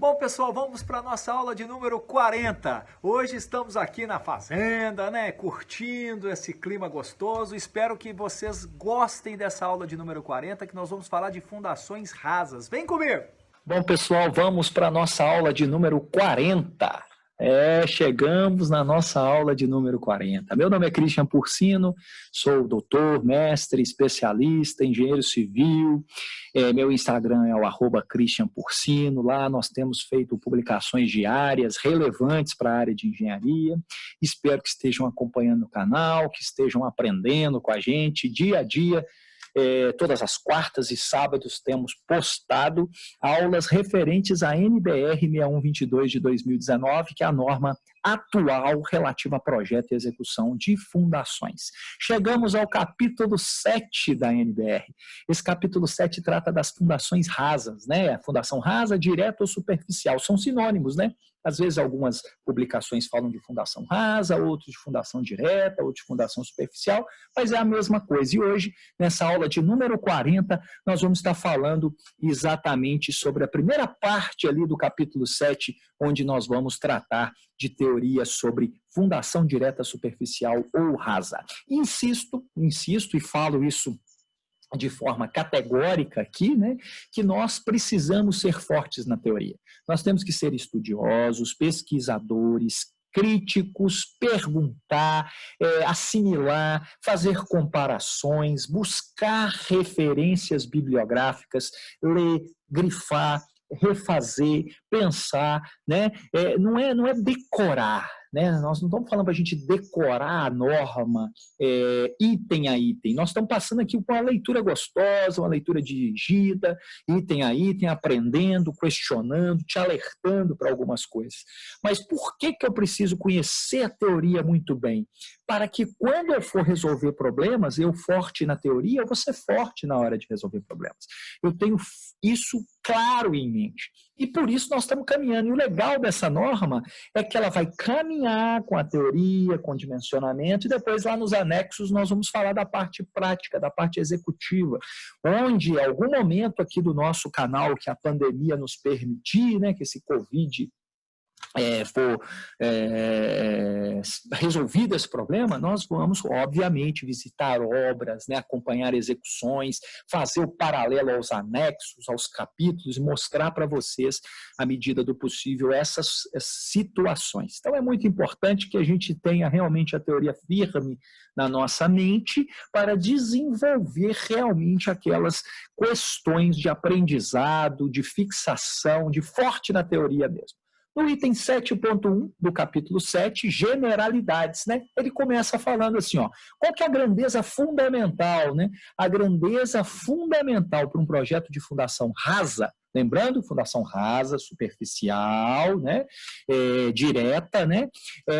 Bom, pessoal, vamos para a nossa aula de número 40. Hoje estamos aqui na fazenda, né, curtindo esse clima gostoso. Espero que vocês gostem dessa aula de número 40, que nós vamos falar de fundações rasas. Vem comigo! Bom, pessoal, vamos para a nossa aula de número 40. Chegamos na nossa aula de número 40. Meu nome é Christian Porcino, sou doutor, mestre, especialista, engenheiro civil. Meu Instagram é o @Christian Porcino. Lá nós temos feito publicações diárias relevantes para a área de engenharia. Espero que estejam acompanhando o canal, que estejam aprendendo com a gente dia a dia. Todas as quartas e sábados temos postado aulas referentes à NBR 6122 de 2019, que é a norma atual relativa a projeto e execução de fundações. Chegamos ao capítulo 7 da NBR. Esse capítulo 7 trata das fundações rasas, né? A fundação rasa, direta ou superficial, são sinônimos, né? Às vezes algumas publicações falam de fundação rasa, outros de fundação direta, outros de fundação superficial, mas é a mesma coisa. E hoje, nessa aula de número 40, nós vamos estar falando exatamente sobre a primeira parte ali do capítulo 7, onde nós vamos tratar de teoria sobre fundação direta, superficial ou rasa. Insisto e falo isso de forma categórica aqui, né, que nós precisamos ser fortes na teoria. Nós temos que ser estudiosos, pesquisadores, críticos, perguntar, assimilar, fazer comparações, buscar referências bibliográficas, ler, grifar, refazer, pensar, né? Não é decorar, né? Nós não estamos falando para a gente decorar a norma item a item. Nós estamos passando aqui por uma leitura gostosa, uma leitura dirigida, item a item, aprendendo, questionando, te alertando para algumas coisas. Mas por que eu preciso conhecer a teoria muito bem? Para que quando eu for resolver problemas, eu forte na teoria, eu vou ser forte na hora de resolver problemas. Eu tenho isso claro em mente. E por isso nós estamos caminhando. E o legal dessa norma é que ela vai caminhar com a teoria, com o dimensionamento, e depois lá nos anexos nós vamos falar da parte prática, da parte executiva, onde em algum momento aqui do nosso canal, que a pandemia nos permitir, né, que esse Covid for resolvido esse problema, nós vamos, obviamente, visitar obras, né, acompanhar execuções, fazer o paralelo aos anexos, aos capítulos, e mostrar para vocês, à medida do possível, essas situações. Então, é muito importante que a gente tenha realmente a teoria firme na nossa mente para desenvolver realmente aquelas questões de aprendizado, de fixação, de forte na teoria mesmo. No item 7.1 do capítulo 7, generalidades, né? Ele começa falando assim, ó, qual que é a grandeza fundamental, né? A grandeza fundamental para um projeto de fundação rasa, lembrando, fundação rasa, superficial, né? Direta, né?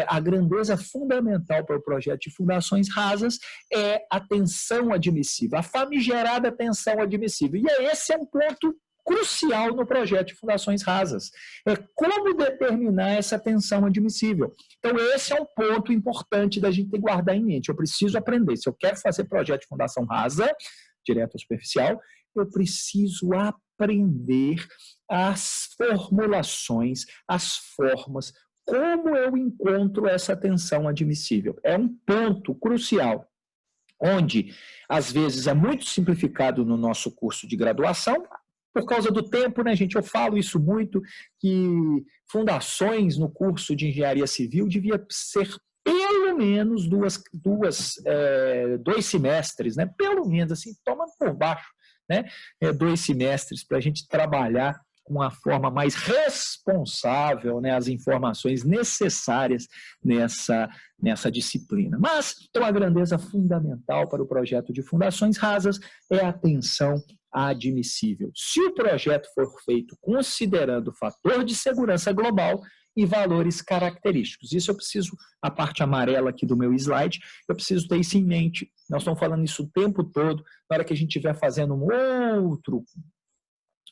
A grandeza fundamental para o projeto de fundações rasas é a tensão admissível, a famigerada tensão admissível. E esse é um ponto crucial no projeto de fundações rasas. É como determinar essa tensão admissível. Então, esse é um ponto importante da gente guardar em mente. Eu preciso aprender. Se eu quero fazer projeto de fundação rasa, direta ou superficial, eu preciso aprender as formulações, as formas, como eu encontro essa tensão admissível. É um ponto crucial, onde, às vezes, é muito simplificado no nosso curso de graduação. Por causa do tempo, né, gente? Eu falo isso muito, que fundações no curso de engenharia civil devia ser pelo menos dois semestres, né? Pelo menos, assim, toma por baixo, né? 2 semestres para a gente trabalhar com uma forma mais responsável, né, as informações necessárias nessa disciplina. Mas, então, a grandeza fundamental para o projeto de fundações rasas é a tensão admissível. Se o projeto for feito considerando o fator de segurança global e valores característicos. Isso eu preciso, a parte amarela aqui do meu slide, eu preciso ter isso em mente. Nós estamos falando isso o tempo todo, na hora que a gente estiver fazendo um outro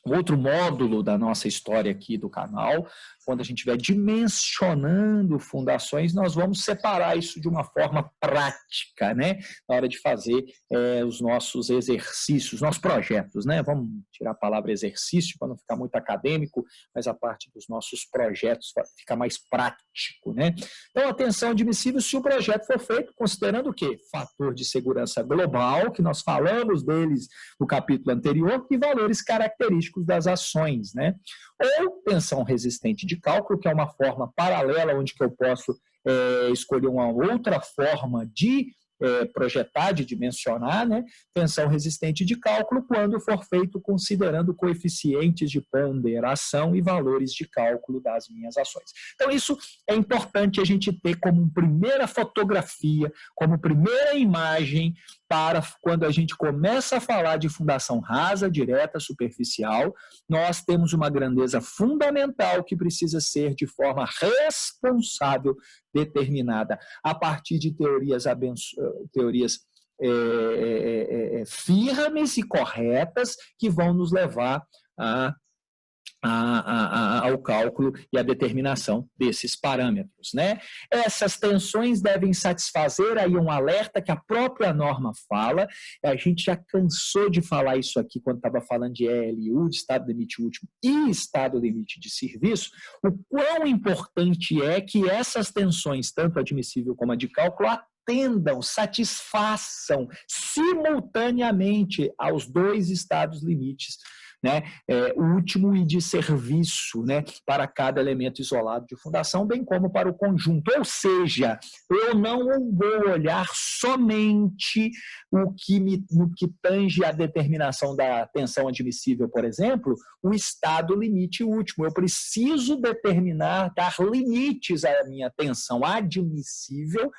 outro módulo da nossa história aqui do canal, quando a gente estiver dimensionando fundações, nós vamos separar isso de uma forma prática, né? Na hora de fazer os nossos exercícios, nossos projetos, né? Vamos tirar a palavra exercício para não ficar muito acadêmico, mas a parte dos nossos projetos fica mais prático, né? Então, atenção admissível se o projeto for feito considerando o quê? Fator de segurança global, que nós falamos deles no capítulo anterior, e valores característicos das ações, né? Ou tensão resistente de cálculo, que é uma forma paralela, onde que eu posso escolher uma outra forma de projetar, de dimensionar, né? Tensão resistente de cálculo, quando for feito considerando coeficientes de ponderação e valores de cálculo das minhas ações. Então, isso é importante a gente ter como primeira fotografia, como primeira imagem, para quando a gente começa a falar de fundação rasa, direta, superficial, nós temos uma grandeza fundamental que precisa ser de forma responsável determinada a partir de teorias firmes e corretas que vão nos levar ao cálculo e à determinação desses parâmetros, né? Essas tensões devem satisfazer aí um alerta que a própria norma fala, a gente já cansou de falar isso aqui quando estava falando de ELU, de estado limite último e estado limite de serviço, o quão importante é que essas tensões, tanto admissível como a de cálculo, atendam, satisfaçam simultaneamente aos dois estados limites, né, último e de serviço, né, para cada elemento isolado de fundação, bem como para o conjunto. Ou seja, eu não vou olhar somente no que tange a determinação da tensão admissível, por exemplo, o estado limite último. Eu preciso determinar, dar limites à minha tensão admissível,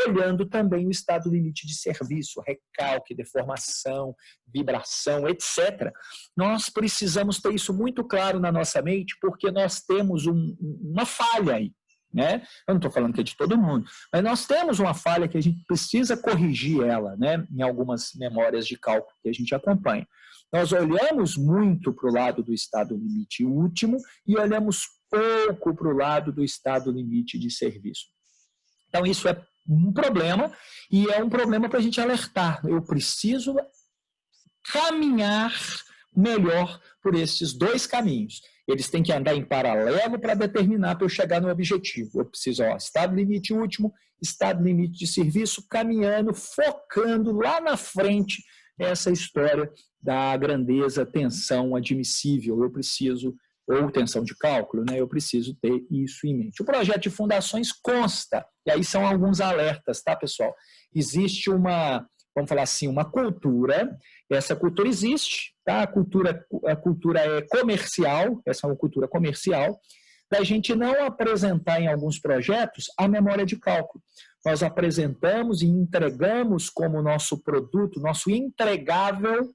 olhando também o estado limite de serviço, recalque, deformação, vibração, etc. Nós precisamos ter isso muito claro na nossa mente, porque nós temos uma falha aí, né? Eu não estou falando que é de todo mundo, mas nós temos uma falha que a gente precisa corrigir ela, né? Em algumas memórias de cálculo que a gente acompanha. Nós olhamos muito para o lado do estado limite último e olhamos pouco para o lado do estado limite de serviço. Então, isso é um problema, e é um problema para a gente alertar. Eu preciso caminhar melhor por esses dois caminhos. Eles têm que andar em paralelo para determinar, para eu chegar no objetivo. Eu preciso, estado limite último, estado limite de serviço, caminhando, focando lá na frente essa história da grandeza, tensão admissível. Eu preciso, ou tensão de cálculo, né? Eu preciso ter isso em mente. O projeto de fundações consta, e aí são alguns alertas, tá, pessoal? Existe vamos falar assim, uma cultura, essa cultura existe, tá? A cultura é comercial, essa é uma cultura comercial, da gente não apresentar em alguns projetos a memória de cálculo. Nós apresentamos e entregamos como nosso produto, nosso entregável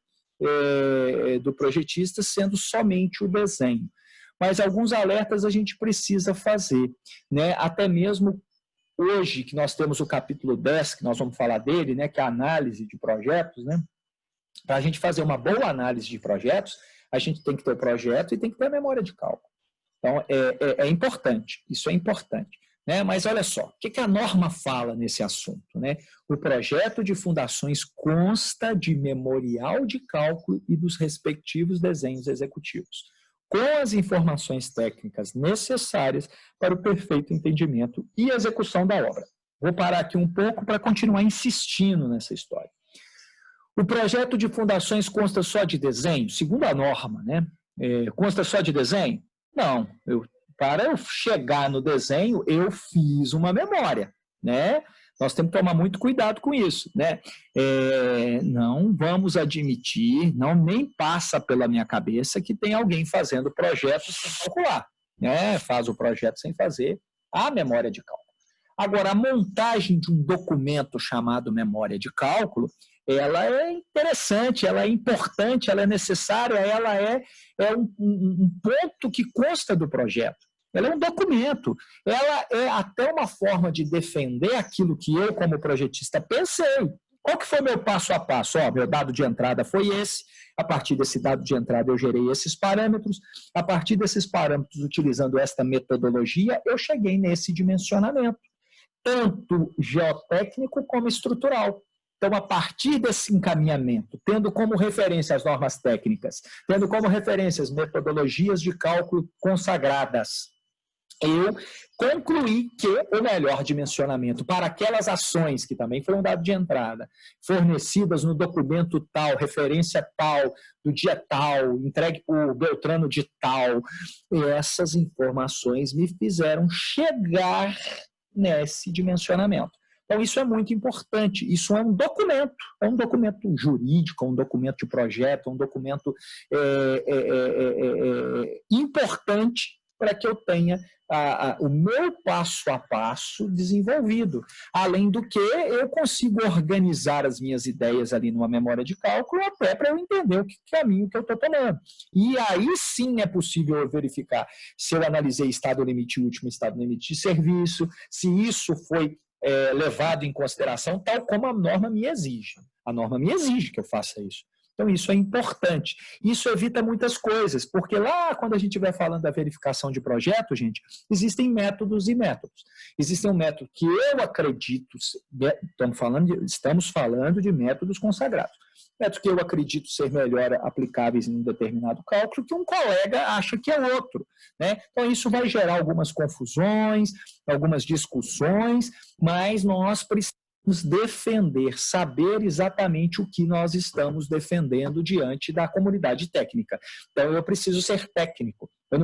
do projetista, sendo somente o desenho. Mas alguns alertas a gente precisa fazer, né? Até mesmo hoje, que nós temos o capítulo 10, que nós vamos falar dele, né, que é a análise de projetos, né? Para a gente fazer uma boa análise de projetos, a gente tem que ter o projeto e tem que ter a memória de cálculo. Então, é importante, isso é importante. Né? Mas olha só, o que a norma fala nesse assunto? Né? O projeto de fundações consta de memorial de cálculo e dos respectivos desenhos executivos, com as informações técnicas necessárias para o perfeito entendimento e execução da obra. Vou parar aqui um pouco para continuar insistindo nessa história. O projeto de fundações consta só de desenho? Segundo a norma, né? Consta só de desenho? Não. Para eu chegar no desenho, eu fiz uma memória, né? Nós temos que tomar muito cuidado com isso, né? Não vamos admitir, nem passa pela minha cabeça que tem alguém fazendo projetos sem calcular, né? Faz o projeto sem fazer a memória de cálculo. Agora, a montagem de um documento chamado memória de cálculo, ela é interessante, ela é importante, ela é necessária, ela é um ponto que consta do projeto. Ela é um documento, ela é até uma forma de defender aquilo que eu, como projetista, pensei. Qual que foi meu passo a passo? Meu dado de entrada foi esse. A partir desse dado de entrada, eu gerei esses parâmetros. A partir desses parâmetros, utilizando esta metodologia, eu cheguei nesse dimensionamento, tanto geotécnico como estrutural. Então, a partir desse encaminhamento, tendo como referência as normas técnicas, tendo como referência as metodologias de cálculo consagradas, eu concluí que o melhor dimensionamento para aquelas ações, que também foi um dado de entrada, fornecidas no documento tal, referência tal, do dia tal, entregue por Beltrano de tal, essas informações me fizeram chegar nesse dimensionamento. Então, isso é muito importante. Isso é um documento jurídico, um documento de projeto, um documento importante para que eu tenha o meu passo a passo desenvolvido. Além do que, eu consigo organizar as minhas ideias ali numa memória de cálculo até para eu entender o que caminho que eu estou tomando. E aí sim é possível eu verificar se eu analisei estado limite último, estado limite de serviço, se isso foi levado em consideração, tal como a norma me exige. A norma me exige que eu faça isso. Então, isso é importante. Isso evita muitas coisas, porque lá, quando a gente estiver falando da verificação de projeto, gente, existem métodos e métodos. Existe um método que eu acredito, estamos falando de métodos consagrados. Método que eu acredito ser melhor aplicáveis em um determinado cálculo, que um colega acha que é outro, né? Então, isso vai gerar algumas confusões, algumas discussões, mas nós precisamos defender, saber exatamente o que nós estamos defendendo diante da comunidade técnica. Então, eu preciso ser técnico, eu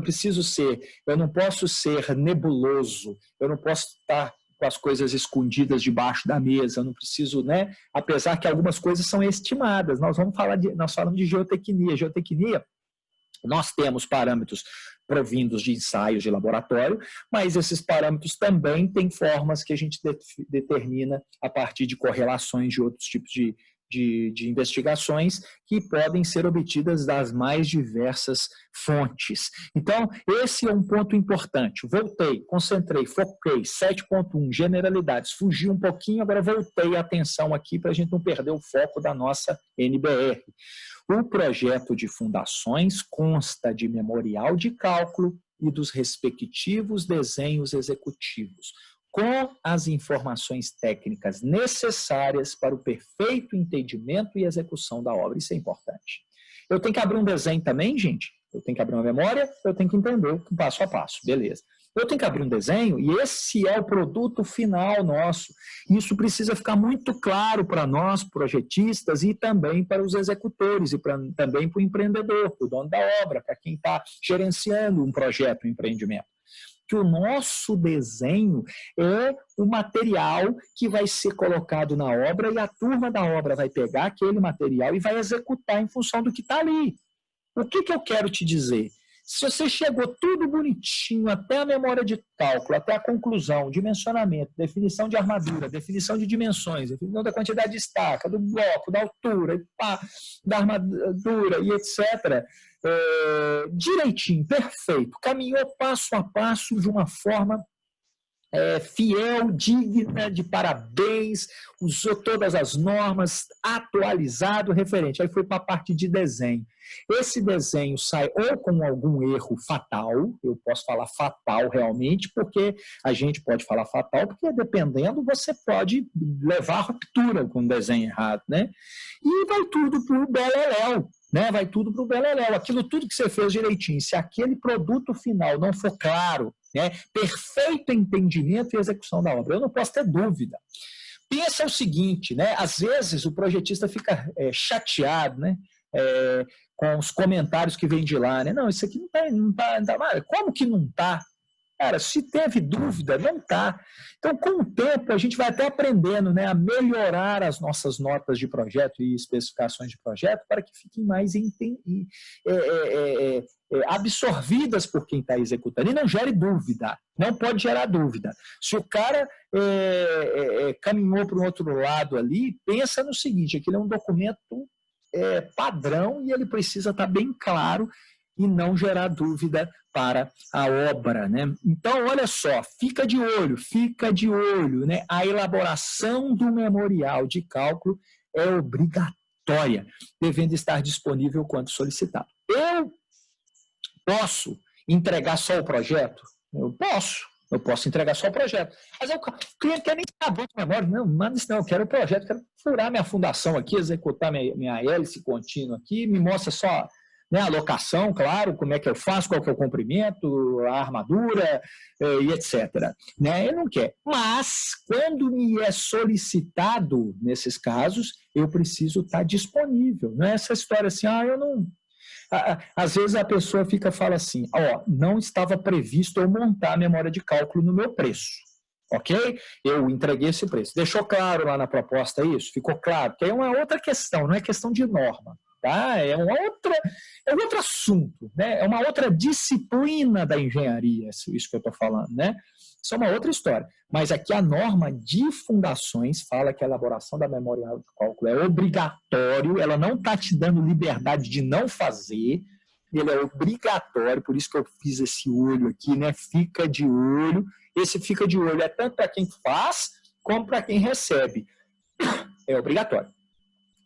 não posso ser nebuloso, eu não posso estar com as coisas escondidas debaixo da mesa, eu não preciso, né? Apesar que algumas coisas são estimadas. Nós falamos de geotecnia. Geotecnia, nós temos parâmetros provindos de ensaios de laboratório, mas esses parâmetros também têm formas que a gente determina a partir de correlações de outros tipos de investigações que podem ser obtidas das mais diversas fontes. Então, esse é um ponto importante. Voltei, concentrei, foquei, 7.1, generalidades, fugi um pouquinho, agora voltei a atenção aqui para a gente não perder o foco da nossa NBR. O projeto de fundações consta de memorial de cálculo e dos respectivos desenhos executivos, com as informações técnicas necessárias para o perfeito entendimento e execução da obra. Isso é importante. Eu tenho que abrir um desenho também, gente? Eu tenho que abrir uma memória, eu tenho que entender o passo a passo, beleza. Eu tenho que abrir um desenho e esse é o produto final nosso. Isso precisa ficar muito claro para nós, projetistas, e também para os executores, e também para o empreendedor, para o dono da obra, para quem está gerenciando um projeto, um empreendimento. Que o nosso desenho é o material que vai ser colocado na obra e a turma da obra vai pegar aquele material e vai executar em função do que está ali. O que eu quero te dizer? Se você chegou tudo bonitinho, até a memória de cálculo, até a conclusão, dimensionamento, definição de armadura, definição de dimensões, definição da quantidade de estaca, do bloco, da altura, da armadura e etc., direitinho, perfeito, caminhou passo a passo de uma forma fiel, digna, de parabéns, usou todas as normas, atualizado, referente. Aí foi para a parte de desenho. Esse desenho sai ou com algum erro fatal, eu posso falar fatal realmente, porque a gente pode falar fatal, porque dependendo você pode levar a ruptura com um desenho errado, né? E vai tudo para o beleléu, né? Vai tudo para o beleléu. Aquilo tudo que você fez direitinho, se aquele produto final não for claro, né? Perfeito entendimento e execução da obra, eu não posso ter dúvida. Pensa o seguinte, né? Às vezes o projetista fica chateado, né? Com os comentários que vêm de lá, né? Não, isso aqui não tá. Como que não está? Cara, se teve dúvida, não está. Então, com o tempo, a gente vai até aprendendo, né, a melhorar as nossas notas de projeto e especificações de projeto para que fiquem mais absorvidas por quem está executando. E não gere dúvida, não pode gerar dúvida. Se o cara caminhou para um outro lado ali, pensa no seguinte, aquele é um documento padrão e ele precisa estar bem claro e não gerar dúvida para a obra, né? Então, olha só, fica de olho, né? A elaboração do memorial de cálculo é obrigatória, devendo estar disponível quando solicitado. Eu posso entregar só o projeto? Eu posso entregar só o projeto. Mas o cliente quer nem saber de memória. Não, manda isso não, eu quero o projeto, quero furar minha fundação aqui, executar minha hélice contínua aqui, me mostra só, né, a locação, claro, como é que eu faço, qual que é o comprimento, a armadura, e etc. Né? Ele não quer. Mas, quando me é solicitado, nesses casos, eu preciso estar disponível. Não é essa história assim, eu não... Às vezes a pessoa fala assim, não estava previsto eu montar a memória de cálculo no meu preço, ok? Eu entreguei esse preço. Deixou claro lá na proposta isso? Ficou claro? Porque é uma outra questão, não é questão de norma, tá? É outro assunto, né? É uma outra disciplina da engenharia, isso que eu estou falando, né? Isso é uma outra história. Mas aqui a norma de fundações fala que a elaboração da memória de cálculo é obrigatório, ela não está te dando liberdade de não fazer, ele é obrigatório, por isso que eu fiz esse olho aqui, né? Fica de olho. Esse fica de olho é tanto para quem faz, como para quem recebe. É obrigatório.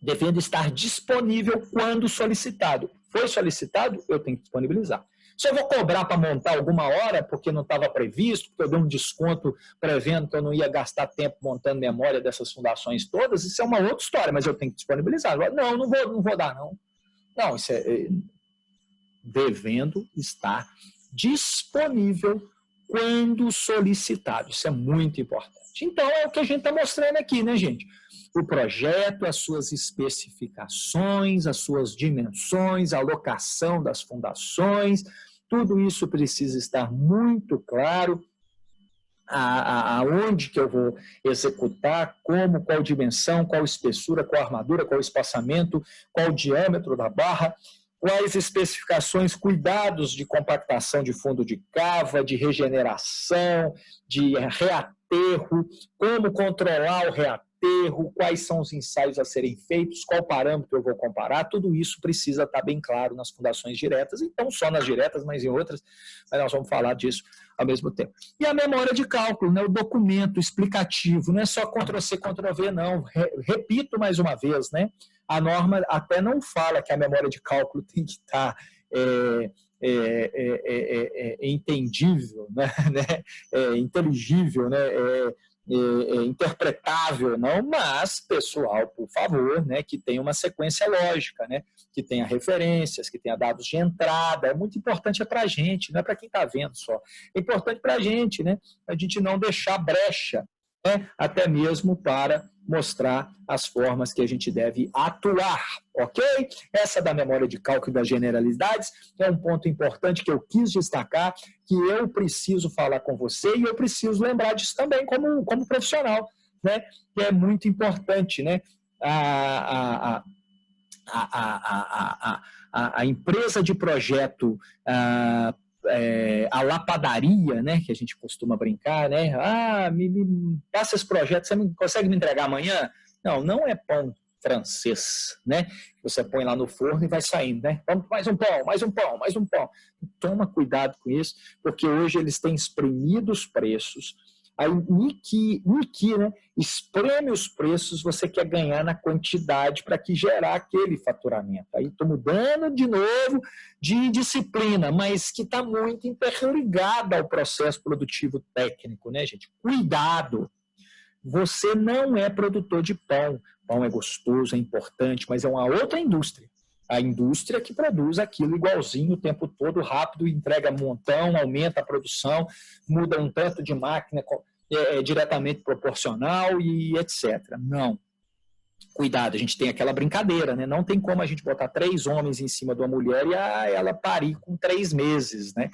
Devendo estar disponível quando solicitado. Foi solicitado, eu tenho que disponibilizar. Se eu vou cobrar para montar alguma hora, porque não estava previsto, porque eu dei um desconto prevendo que eu não ia gastar tempo montando memória dessas fundações todas, isso é uma outra história, mas eu tenho que disponibilizar. Não vou dar, não. Não, isso é devendo estar disponível quando solicitado. Isso é muito importante. Então, é o que a gente está mostrando aqui, né, gente? O projeto, as suas especificações, as suas dimensões, a locação das fundações, tudo isso precisa estar muito claro, aonde que eu vou executar, como, qual dimensão, qual espessura, qual armadura, qual espaçamento, qual o diâmetro da barra, quais especificações, cuidados de compactação de fundo de cava, de regeneração, de reaterro, como controlar o reaterro, quais são os ensaios a serem feitos, qual parâmetro eu vou comparar, tudo isso precisa estar bem claro nas fundações diretas, e não só nas diretas, mas em outras, mas nós vamos falar disso ao mesmo tempo. E a memória de cálculo, né, o documento explicativo, não é só Ctrl+C, Ctrl+V, não. Repito mais uma vez, né, a norma até não fala que a memória de cálculo tem que estar entendível, né, inteligível, né, interpretável, não, mas, pessoal, por favor, né, que tenha uma sequência lógica, né, que tenha referências, que tenha dados de entrada, é muito importante para a gente, não é para quem está vendo só, é importante para a gente não deixar brecha, né, até mesmo para mostrar as formas que a gente deve atuar, ok? Essa da memória de cálculo e das generalidades é um ponto importante que eu quis destacar, que eu preciso falar com você e eu preciso lembrar disso também como profissional, né? Que é muito importante, né? A empresa de projeto, a lapadaria, né, que a gente costuma brincar, né? Me passa esse projeto, você consegue me entregar amanhã? Não é pão francês, né? Você põe lá no forno e vai saindo, né? Vamos, mais um pão, mais um pão, mais um pão. Toma cuidado com isso, porque hoje eles têm exprimido os preços. Aí, Niki, né, espreme os preços, você quer ganhar na quantidade para que gerar aquele faturamento. Aí estou mudando de novo de disciplina, mas que está muito interligada ao processo produtivo técnico, né, gente? Cuidado! Você não é produtor de pão. Pão é gostoso, é importante, mas é uma outra indústria. A indústria que produz aquilo igualzinho o tempo todo, rápido, entrega um montão, aumenta a produção, muda um tanto de máquina diretamente proporcional e etc. Não. Cuidado, a gente tem aquela brincadeira, né? Não tem como a gente botar 3 homens em cima de uma mulher e ela parir com 3 meses, né?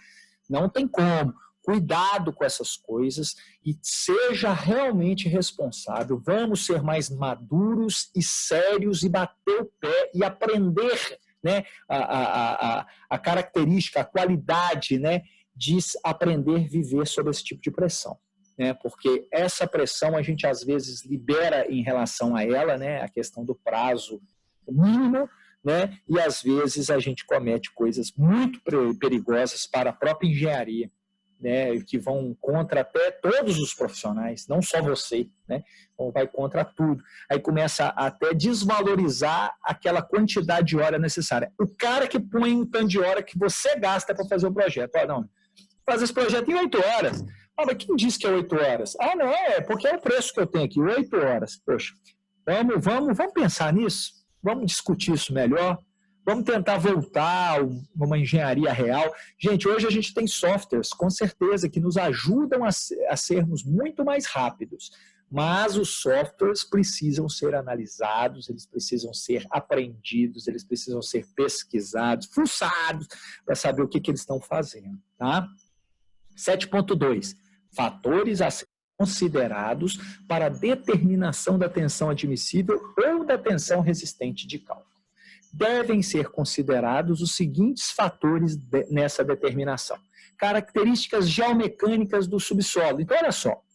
Não tem como. Cuidado com essas coisas e seja realmente responsável. Vamos ser mais maduros e sérios e bater o pé e aprender, né, a característica, a qualidade, né, de aprender a viver sob esse tipo de pressão. Né, porque essa pressão a gente às vezes libera em relação a ela, né, a questão do prazo mínimo, né? E às vezes a gente comete coisas muito perigosas para a própria engenharia, né? Que vão contra até todos os profissionais, não só você, né? Então vai contra tudo. Aí começa a até desvalorizar aquela quantidade de hora necessária. O cara que põe um tanto de hora que você gasta para fazer o projeto, não, faz esse projeto em 8 horas. Mas quem disse que é 8 horas? Não, é porque é o preço que eu tenho aqui, 8 horas. Poxa, vamos pensar nisso? Vamos discutir isso melhor? Vamos tentar voltar a uma engenharia real. Gente, hoje a gente tem softwares, com certeza, que nos ajudam a sermos muito mais rápidos. Mas os softwares precisam ser analisados, eles precisam ser aprendidos, eles precisam ser pesquisados, fuçados, para saber o que eles estão fazendo. Tá? 7.2. Fatores a ser considerados para a determinação da tensão admissível ou da tensão resistente de cálculo. Devem ser considerados os seguintes fatores nessa determinação. Características geomecânicas do subsolo. Então,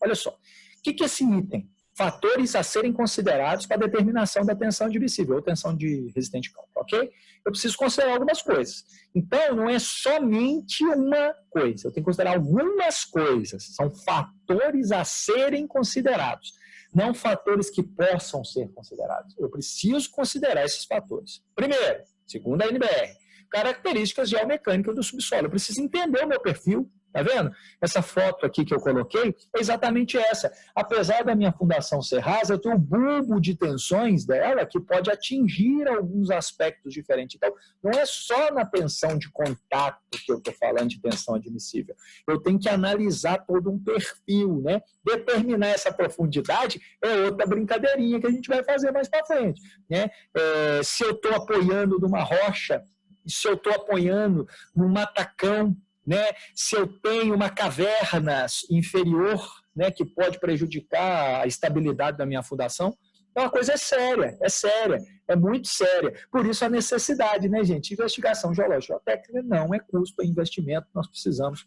olha só. O que é esse item? Fatores a serem considerados para a determinação da tensão admissível ou tensão de resistente de cálculo, ok? Eu preciso considerar algumas coisas. Então, não é somente uma coisa. Eu tenho que considerar algumas coisas. São fatores a serem considerados, não fatores que possam ser considerados. Eu preciso considerar esses fatores. Primeiro, segundo a NBR, características geomecânicas do subsolo. Eu preciso entender o meu perfil. Tá vendo? Essa foto aqui que eu coloquei é exatamente essa. Apesar da minha fundação ser rasa, eu tenho um bulbo de tensões dela que pode atingir alguns aspectos diferentes. Então, não é só na tensão de contato que eu estou falando de tensão admissível. Eu tenho que analisar todo um perfil, né? Determinar essa profundidade é outra brincadeirinha que a gente vai fazer mais para frente, né? Se eu estou apoiando numa rocha, se eu estou apoiando num matacão, né? Se eu tenho uma caverna inferior, né, que pode prejudicar a estabilidade da minha fundação, então a coisa é séria, é muito séria. Por isso a necessidade, né, gente? Investigação geológica técnica não é custo, é investimento, nós precisamos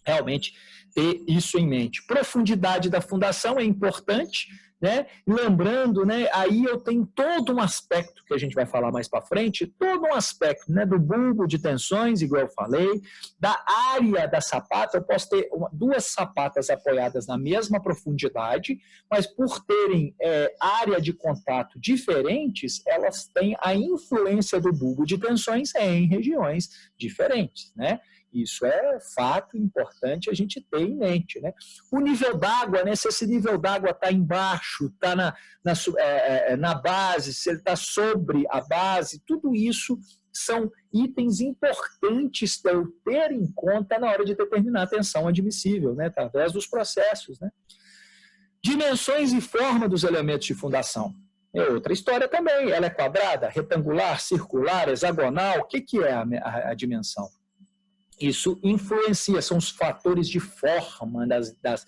realmente ter isso em mente. Profundidade da fundação é importante, né? Lembrando, né, aí eu tenho todo um aspecto que a gente vai falar mais para frente, todo um aspecto, né, do bulbo de tensões, igual eu falei, da área da sapata. Eu posso ter duas sapatas apoiadas na mesma profundidade, mas por terem área de contato diferentes, elas têm a influência do bulbo de tensões em regiões diferentes, né? Isso é fato importante a gente ter em mente, né? O nível d'água, né? Se esse nível d'água está embaixo, está na base, se ele está sobre a base, tudo isso são itens importantes para eu ter em conta na hora de determinar a tensão admissível, né? Através dos processos, né? Dimensões e forma dos elementos de fundação. É outra história também. Ela é quadrada, retangular, circular, hexagonal. O que é a dimensão? Isso influencia, são os fatores de forma das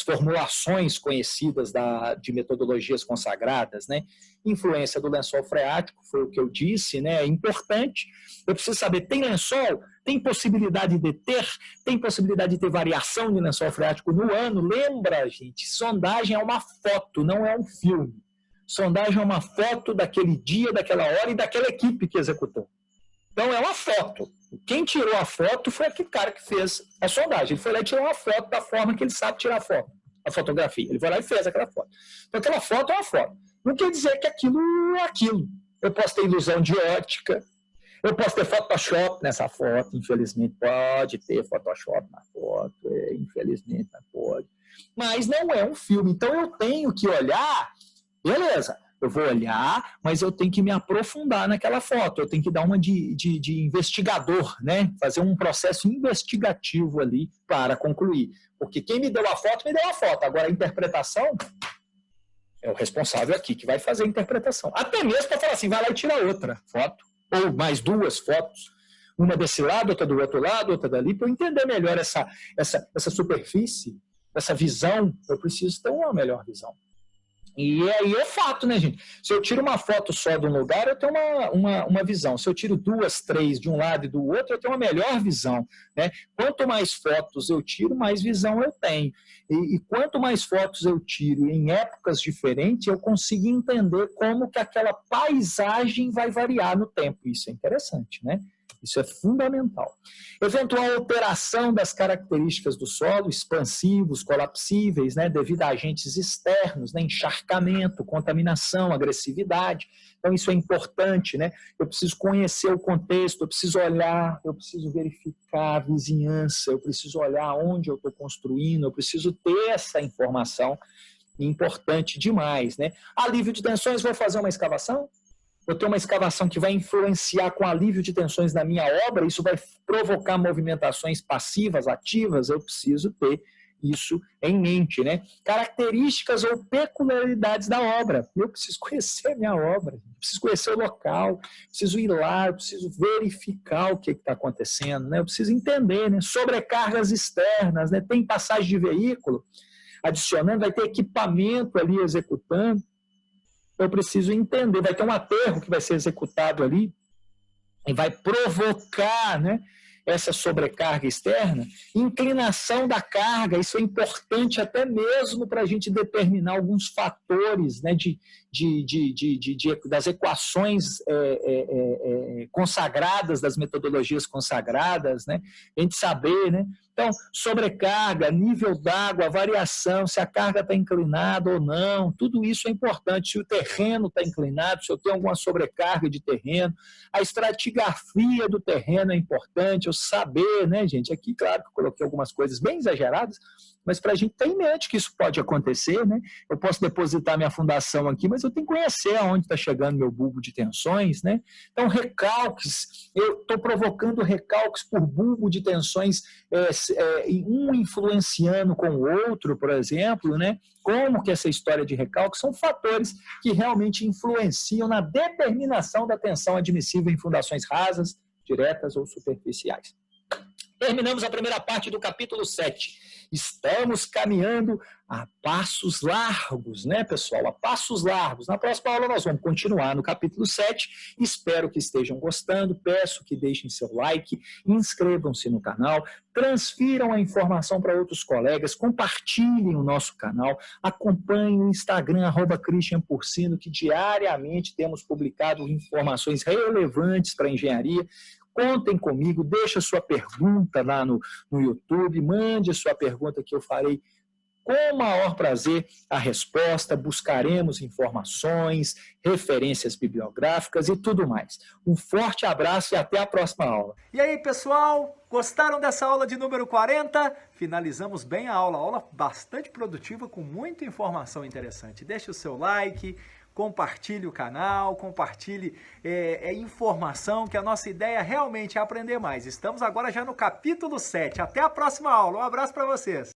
formulações conhecidas de metodologias consagradas, né? Influência do lençol freático, foi o que eu disse, né? É importante. Eu preciso saber, tem lençol? Tem possibilidade de ter? Tem possibilidade de ter variação de lençol freático no ano? Lembra, gente, sondagem é uma foto, não é um filme. Sondagem é uma foto daquele dia, daquela hora e daquela equipe que executou. Então, é uma foto. Quem tirou a foto foi aquele cara que fez a sondagem. Ele foi lá e tirou uma foto da forma que ele sabe tirar a foto, a fotografia. Ele foi lá e fez aquela foto. Então, aquela foto é uma foto. Não quer dizer que aquilo é aquilo. Eu posso ter ilusão de ótica, eu posso ter Photoshop nessa foto, infelizmente pode ter Photoshop na foto, infelizmente não pode. Mas não é um filme. Então, eu tenho que olhar, beleza, eu vou olhar, mas eu tenho que me aprofundar naquela foto, eu tenho que dar uma de investigador, né? Fazer um processo investigativo ali para concluir. Porque quem me deu a foto, me deu a foto. Agora, a interpretação é o responsável aqui que vai fazer a interpretação. Até mesmo para falar assim, vai lá e tira outra foto, ou mais duas fotos, uma desse lado, outra do outro lado, outra dali, para eu entender melhor essa superfície, essa visão. Eu preciso ter uma melhor visão. E aí é fato, né, gente? Se eu tiro uma foto só de um lugar, eu tenho uma visão. Se eu tiro 2, 3 de um lado e do outro, eu tenho uma melhor visão, né? Quanto mais fotos eu tiro, mais visão eu tenho. E quanto mais fotos eu tiro em épocas diferentes, eu consigo entender como que aquela paisagem vai variar no tempo. Isso é interessante, né? Isso é fundamental. Eventual alteração das características do solo, expansivos, colapsíveis, né, devido a agentes externos, né, encharcamento, contaminação, agressividade. Então, isso é importante, né? Eu preciso conhecer o contexto, eu preciso olhar, eu preciso verificar a vizinhança, eu preciso olhar onde eu estou construindo, eu preciso ter essa informação importante demais, né? Alívio de tensões, vou fazer uma escavação? Eu tenho uma escavação que vai influenciar com alívio de tensões na minha obra, isso vai provocar movimentações passivas, ativas, eu preciso ter isso em mente, né? Características ou peculiaridades da obra. Eu preciso conhecer a minha obra, preciso conhecer o local, preciso ir lá, eu preciso verificar o que está acontecendo, né? Eu preciso entender, né? Sobrecargas externas, né? Tem passagem de veículo adicionando, vai ter equipamento ali executando. Eu preciso entender, vai ter um aterro que vai ser executado ali e vai provocar, né, essa sobrecarga externa, inclinação da carga, isso é importante até mesmo para a gente determinar alguns fatores, né, das equações consagradas, das metodologias consagradas, né, a gente saber, né, então, sobrecarga, nível d'água, variação, se a carga está inclinada ou não, tudo isso é importante. Se o terreno está inclinado, se eu tenho alguma sobrecarga de terreno, a estratigrafia do terreno é importante, eu saber, né, gente? Aqui, claro que eu coloquei algumas coisas bem exageradas, mas para a gente ter em mente que isso pode acontecer, né? Eu posso depositar minha fundação aqui, mas eu tenho que conhecer aonde está chegando meu bulbo de tensões, né? Então, recalques, eu estou provocando recalques por bulbo de tensões, um influenciando com o outro, por exemplo, né? Como que essa história de recalque são fatores que realmente influenciam na determinação da tensão admissível em fundações rasas, diretas ou superficiais. Terminamos a primeira parte do capítulo 7. Estamos caminhando a passos largos, né, pessoal? A passos largos. Na próxima aula nós vamos continuar no capítulo 7. Espero que estejam gostando. Peço que deixem seu like, inscrevam-se no canal, transfiram a informação para outros colegas, compartilhem o nosso canal, acompanhem o Instagram, @ChristianPorcino, que diariamente temos publicado informações relevantes para a engenharia. Contem comigo, deixa sua pergunta lá no YouTube, mande sua pergunta que eu farei com o maior prazer a resposta, buscaremos informações, referências bibliográficas e tudo mais. Um forte abraço e até a próxima aula. E aí, pessoal, gostaram dessa aula de número 40? Finalizamos bem a aula bastante produtiva com muita informação interessante. Deixe o seu like, compartilhe o canal, compartilhe informação, que a nossa ideia realmente é aprender mais. Estamos agora já no capítulo 7. Até a próxima aula. Um abraço para vocês.